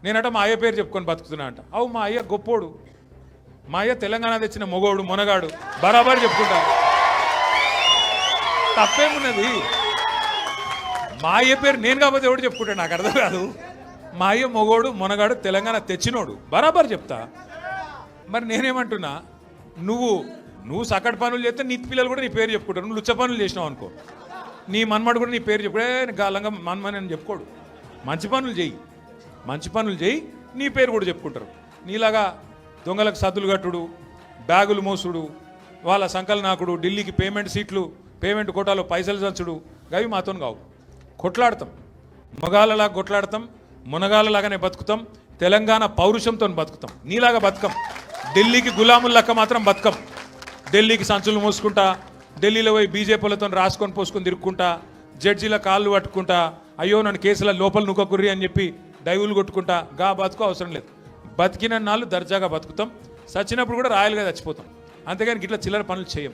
నేనట మా అయ్య పేరు చెప్పుకొని బతుకుతున్నా అంట. అవు మా అయ్య గొప్పోడు, మా అయ్య తెలంగాణ తెచ్చిన మొగోడు మొనగాడు, బరాబర్ చెప్పుకుంటా. తప్పేమున్నది? మా అయ్య పేరు నేను కాకపోతే ఎవడు చెప్పుకుంటాడు, నాకు అర్థం కాదు. మా అయ్య మొగోడు మొనగాడు తెలంగాణ తెచ్చినోడు, బరాబర్ చెప్తా. మరి నేనేమంటున్నా, నువ్వు సకట్ పనులు చేస్తే నీ పిల్లలు కూడా నీ పేరు చెప్పుకుంటారు. నువ్వు లుచ్చ పనులు చేసినావు అనుకో, నీ మన్మడు కూడా నీ పేరు చెప్పుడే గాలంగా మన్మని అని చెప్పుకోడు. మంచి పనులు చేయి, నీ పేరు కూడా చెప్పుకుంటారు. నీలాగా దొంగలకు సద్దులు కట్టుడు, బ్యాగులు మోసుడు, వాళ్ళ సంకల్ నాకుడు, ఢిల్లీకి పేమెంట్ కోటాలో పైసలు చంచుడు, గవి మాతో కావు. కొట్లాడతాం, మగాళ్ళలాగా కొట్లాడతాం, మునగాళ్ళలాగానే బతుకుతాం, తెలంగాణ పౌరుషంతో బతుకుతాం. నీలాగా బతుకం, ఢిల్లీకి గులాములక్క మాత్రం బతుకం. ఢిల్లీకి సంచులు మోసుకుంటా, ఢిల్లీలో పోయి బీజేపీలతో రాసుకొని పోసుకొని తిరుక్కుంటా, జడ్జీల కాళ్ళు పట్టుకుంటా, అయ్యో నన్ను కేసుల లోపల నువ్వుకుర్రి అని చెప్పి డైవులు కొట్టుకుంటా, గా బతుకు అవసరం లేదు. బతికిన నాళ్ళు దర్జాగా బతుకుతాం, చచ్చినప్పుడు కూడా రాయలుగా చచ్చిపోతాం. అంతేగాని ఇట్లా చిల్లర పనులు చేయం.